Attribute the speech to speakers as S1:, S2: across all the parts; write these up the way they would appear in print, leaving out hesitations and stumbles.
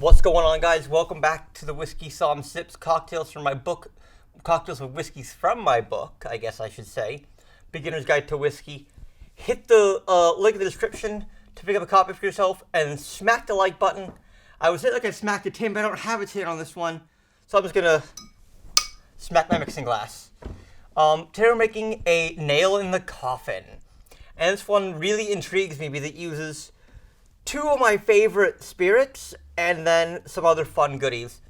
S1: What's going on, guys? Welcome back to the Whiskey Somm Sips cocktails from my book, Cocktails with Whiskeys from my book, I guess I should say, Beginner's Guide to Whiskey. Hit the link in the description to pick up a copy for yourself, and smack the like button. I was like I smacked a tin, but I don't have a tin on this one, so I'm just gonna smack my mixing glass. Today we're making a nail in the coffin, and this one really intrigues me because it uses two of my favorite spirits and then some other fun goodies.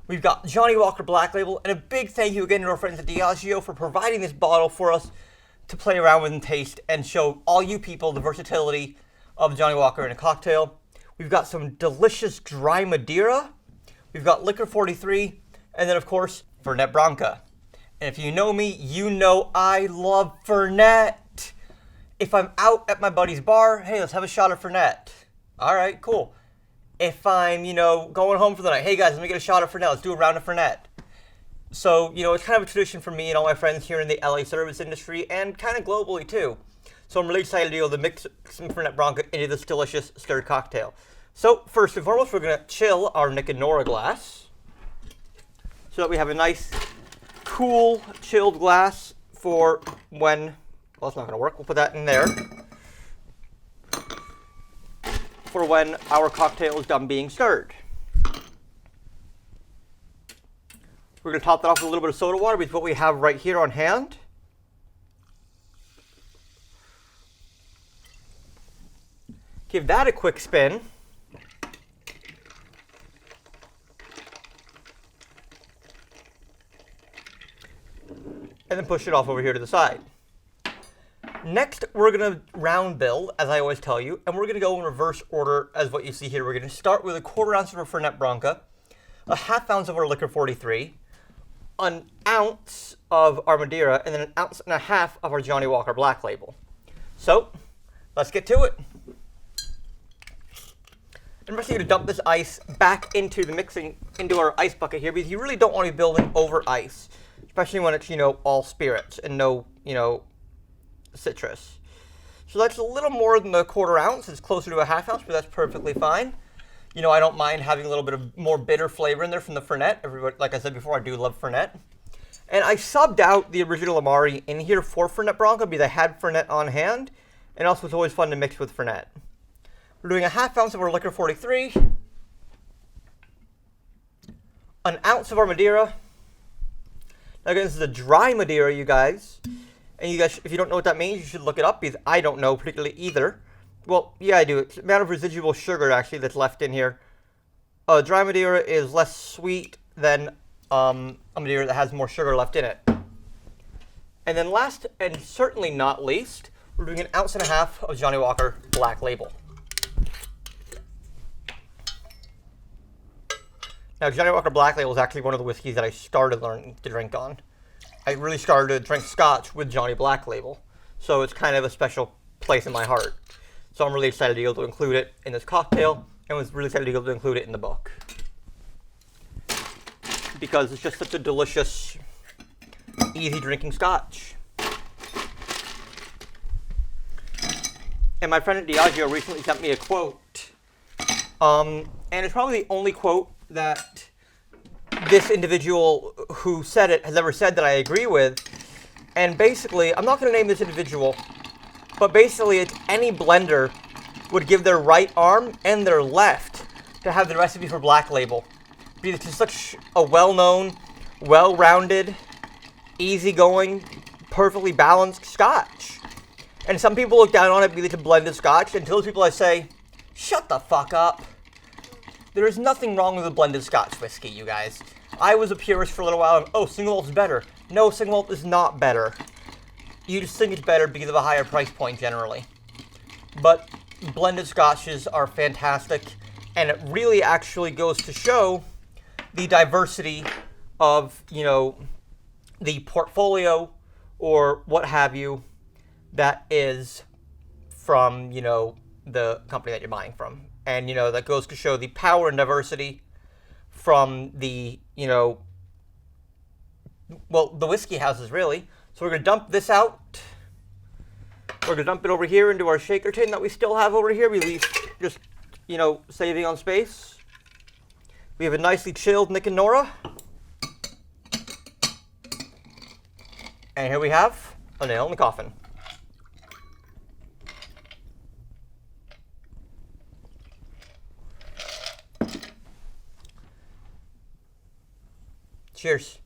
S1: We've got Johnnie Walker Black Label, and a big thank you again to our friends at Diageo for providing this bottle for us to play around with and taste and show all you people the versatility of Johnnie Walker in a cocktail. We've got some delicious dry Madeira. We've got Liquor 43, and then of course, Fernet Branca. And if you know me, you know I love Fernet. If I'm out at my buddy's bar, hey, let's have a shot of Fernet. All right, cool. If I'm, going home for the night, hey guys, let me get a shot of Fernet. Let's do a round of Fernet. So, it's kind of a tradition for me and all my friends here in the LA service industry and kind of globally too. So I'm really excited to be able to mix some Fernet Branca into this delicious stirred cocktail. So first and foremost, we're going to chill our Nick and Nora glass so that we have a nice, cool, chilled glass for when, well, it's not going to work. We'll put that in there for when our cocktail is done being stirred. We're going to top that off with a little bit of soda water with what we have right here on hand. Give that a quick spin. And then push it off over here to the side. Next, we're going to round bill, as I always tell you, and we're going to go in reverse order as what you see here. We're going to start with a 1/4 ounce of our Fernet Branca, a 1/2 ounce of our Liquor 43, an ounce of our Madeira, and then an 1.5 ounces of our Johnnie Walker Black Label. So, let's get to it. I'm just going to dump this ice back into our ice bucket here, because you really don't want to be building over ice, especially when it's, all spirits and no, citrus. So that's a little more than the 1/4 ounce. It's closer to a 1/2 ounce, but that's perfectly fine. I don't mind having a little bit of more bitter flavor in there from the Fernet. Everybody, like I said before, I do love Fernet. And I subbed out the original Amari in here for Fernet Branca because I had Fernet on hand, and also it's always fun to mix with Fernet. We're doing a 1/2 ounce of our Liquor 43, an ounce of our Madeira. Now again, this is a dry Madeira, you guys. And you guys, if you don't know what that means, you should look it up, because I don't know particularly either. Well, yeah, I do. It's a matter of residual sugar, actually, that's left in here. Dry Madeira is less sweet than a Madeira that has more sugar left in it. And then last, and certainly not least, we're doing an 1.5 ounces of Johnnie Walker Black Label. Now, Johnnie Walker Black Label is actually one of the whiskeys that I started learning to drink on. I really started to drink Scotch with Johnnie Black Label, so it's kind of a special place in my heart. So I'm really excited to be able to include it in this cocktail, and was really excited to be able to include it in the book, because it's just such a delicious, easy drinking Scotch. And my friend at Diageo recently sent me a quote, and it's probably the only quote that this individual who said it has ever said that I agree with. And basically, I'm not going to name this individual, but basically it's any blender would give their right arm and their left to have the recipe for Black Label, because it's just such a well-known, well-rounded, easygoing, perfectly balanced Scotch. And some people look down on it because it's a blended Scotch, and to those people I say, shut the fuck up. There is nothing wrong with a blended Scotch whiskey, you guys. I was a purist for a little while, and oh, single malt is better. No, single malt is not better. You just think it's better because of a higher price point generally. But blended Scotches are fantastic, and it really actually goes to show the diversity of, the portfolio or what have you that is from, the company that you're buying from. And, that goes to show the power and diversity from the, the whiskey houses, really. So we're going to dump this out. We're going to dump it over here into our shaker tin that we still have over here. We leave just, saving on space. We have a nicely chilled Nick and Nora. And here we have a nail in the coffin. Cheers.